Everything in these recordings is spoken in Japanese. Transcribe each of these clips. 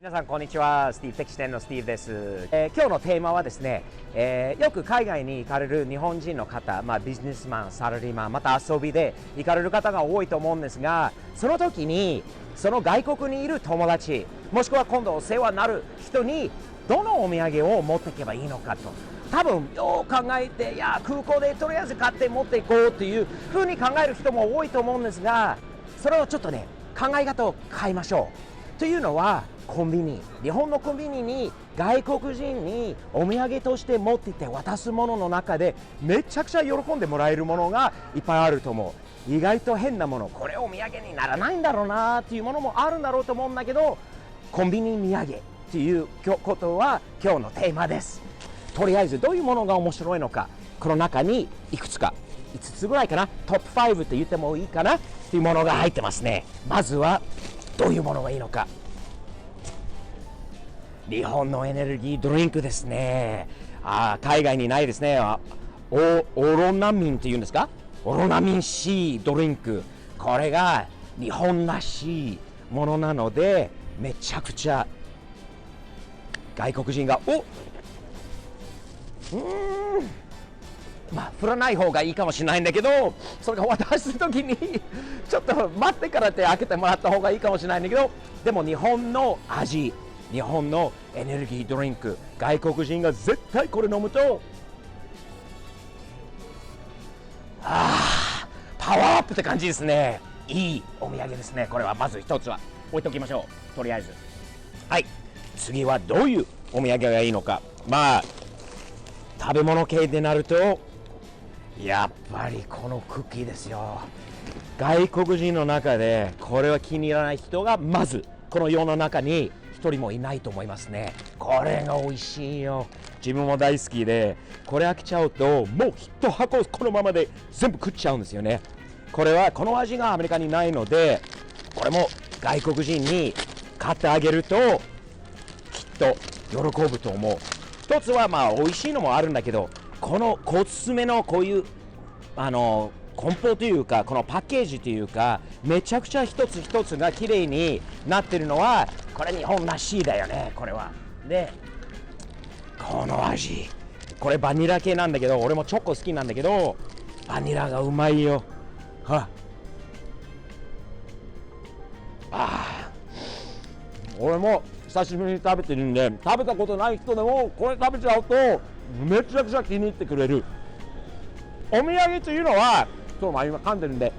皆さんこんにちは。スティーブテキシ店のスティーブです。今日のテーマはですね、よく海外に行かれる日本人の方、ビジネスマン、サラリーマン、また遊びで行かれる方が多いと思うんですが、その時にその外国にいる友達、もしくは今度お世話になる人にどのお土産を持っていけばいいのかと。多分よく考えて、いや空港でとりあえず買って持っていこうというふうに考える人も多いと思うんですが、それをちょっとね、考え方を変えましょう。というのは、コンビニ、日本のコンビニに外国人にお土産として持っていって渡すものの中でめちゃくちゃ喜んでもらえるものがいっぱいあると思う。意外と変なもの、これお土産にならないんだろうなっていうものもあるんだろうと思うんだけど、コンビニ土産っていうことは今日のテーマです。とりあえずどういうものが面白いのか、この中にいくつか5つぐらいかな、トップ5って言ってもいいかなっていうものが入ってますね。まずはどういうものがいいのか。日本のエネルギードリンクですね。海外にないですね。オロナミンっていうんですか、オロナミン C ドリンク。これが日本らしいものなので、めちゃくちゃ外国人が振らない方がいいかもしれないんだけど、それが渡す時にちょっと待ってからって開けてもらった方がいいかもしれないんだけど、でも日本の味、日本のエネルギードリンク、外国人が絶対これ飲むとパワーアップって感じですね。いいお土産ですね。これはまず一つは置いておきましょう。とりあえず、はい、次はどういうお土産がいいのか。食べ物系でなるとやっぱりこのクッキーですよ。外国人の中でこれは気に入らない人がまずこの世の中に一人もいないと思いますね。これが美味しいよ。自分も大好きで、これ飽きちゃうともう一箱このままで全部食っちゃうんですよね。この味がアメリカにないので、これも外国人に買ってあげるときっと喜ぶと思う。一つは美味しいのもあるんだけど、このおすすめのこういう梱包というか、このパッケージというか、めちゃくちゃ一つ一つが綺麗になってるのは、これ日本らしいだよね。これはで、この味、これバニラ系なんだけど、俺もチョコ好きなんだけど、バニラがうまいよ。俺も久しぶりに食べてるんで、食べたことない人でもこれ食べちゃうとめちゃくちゃ気に入ってくれる。お土産というのは、今噛んでるんで、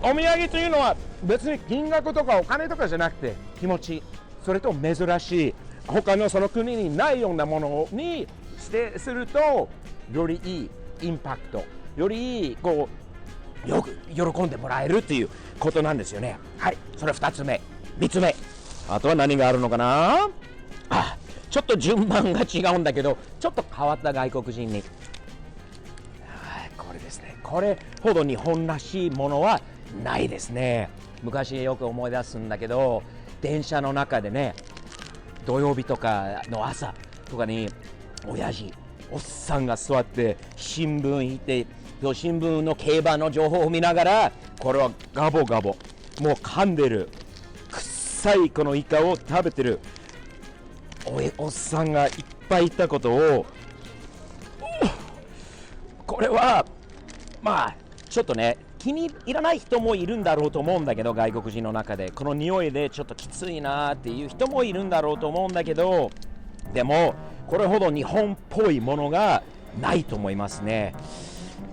お土産というのは別に金額とかお金とかじゃなくて気持ち、それと珍しい他のその国にないようなものにすると、よりいいインパクト、よりいいよく喜んでもらえるということなんですよね。はい、それ2つ目。3つ目、あとは何があるのかな。ちょっと順番が違うんだけど、ちょっと変わった外国人に、これですね。これほど日本らしいものはないですね。昔よく思い出すんだけど、電車の中でね、土曜日とかの朝とかにおっさんが座って新聞引いて、新聞の競馬の情報を見ながら、これはガボガボもう噛んでる臭いこのイカを食べてるおっさんがいっぱいいたことを、これはちょっとね、気に入らない人もいるんだろうと思うんだけど、外国人の中でこの匂いでちょっときついなっていう人もいるんだろうと思うんだけど、でもこれほど日本っぽいものがないと思いますね。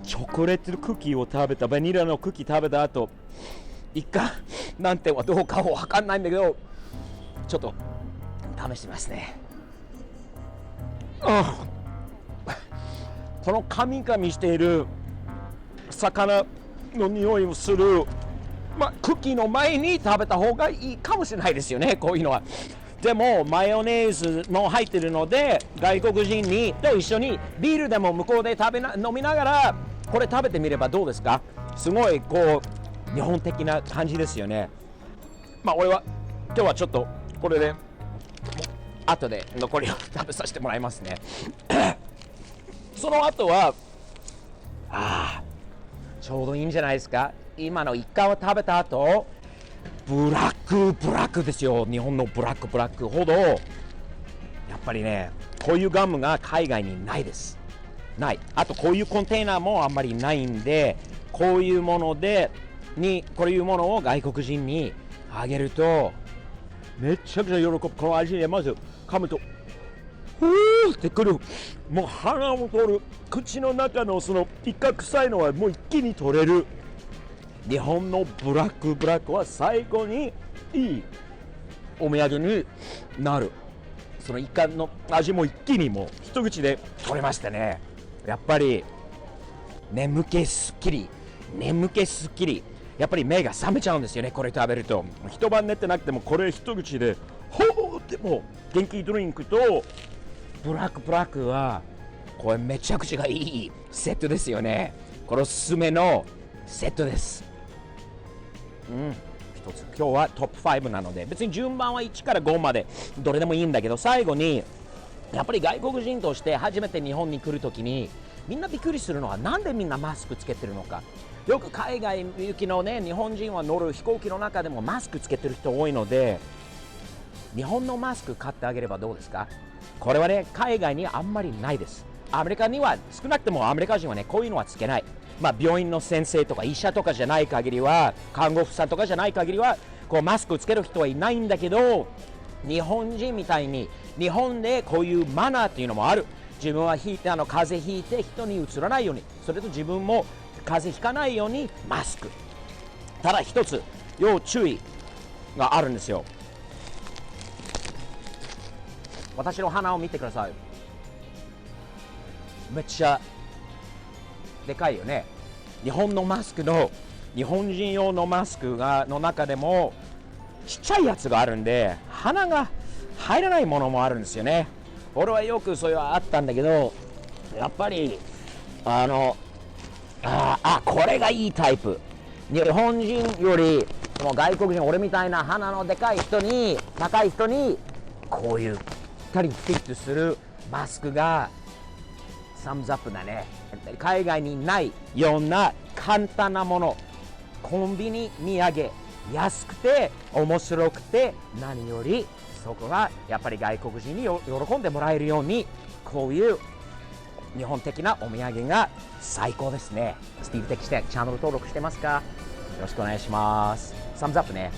チョコレートクッキーを食べた、バニラのクッキー食べた後、イカなんてはどうかわかんないんだけど、ちょっと試してますね。このカミカミしている魚の匂いをする、クッキーの前に食べた方がいいかもしれないですよね、こういうのは。でもマヨネーズも入ってるので、外国人と一緒にビールでも向こうで飲みながらこれ食べてみればどうですか。すごい日本的な感じですよね。俺は今日はちょっとこれで後で残りを食べさせてもらいますね。その後はちょうどいいんじゃないですか。今のイカを食べた後、ブラックですよ。日本のブラックほどやっぱりね、こういうガムが海外にないです。ない。あとこういうコンテナもあんまりないんで、こういうものを外国人にあげるとめちゃくちゃ喜ぶ。この味でまず噛むとふーってくる。もう鼻を取る。口の中のそのイカ臭いのはもう一気に取れる。日本のブラックは最後にいいお土産になる。そのイカの味も一気にもう一口で取れましたね。やっぱり眠気すっきり。やっぱり目が覚めちゃうんですよね、これ食べると。一晩寝てなくてもこれ一口でほーってもう元気ドリンクとブラックはこれめちゃくちゃいいセットですよね。これおすすめのセットです。一つ今日はトップ5なので、別に順番は1から5までどれでもいいんだけど、最後にやっぱり外国人として初めて日本に来るときにみんなびっくりするのは、なんでみんなマスクつけてるのか。よく海外行きのね、日本人は乗る飛行機の中でもマスクつけてる人多いので、日本のマスク買ってあげればどうですか。これはね、海外にあんまりないです。アメリカには少なくともアメリカ人はね、こういうのはつけない。病院の先生とか医者とかじゃない限りは、看護婦さんとかじゃない限りはこうマスクつける人はいないんだけど、日本人みたいに日本でこういうマナーっていうのもある。自分は風邪ひいて人にうつらないように、それと自分も風邪ひかないようにマスク。ただ一つ要注意があるんですよ。私の鼻を見てください。めっちゃでかいよね。日本人用のマスクの中でもちっちゃいやつがあるんで、鼻が入らないものもあるんですよね。俺はよくそれはあったんだけど、やっぱりこれがいいタイプ。日本人より外国人、俺みたいな鼻のでかい人に、高い人にこういうしっかりフィットするマスクがサムズアップだね。海外にないような簡単なもの、コンビニ土産、安くて面白くて、何よりそこはやっぱり外国人に喜んでもらえるように、こういう日本的なお土産が最高ですね。スティーブ・テキしてチャンネル登録してますか？よろしくお願いします。サムズアップね。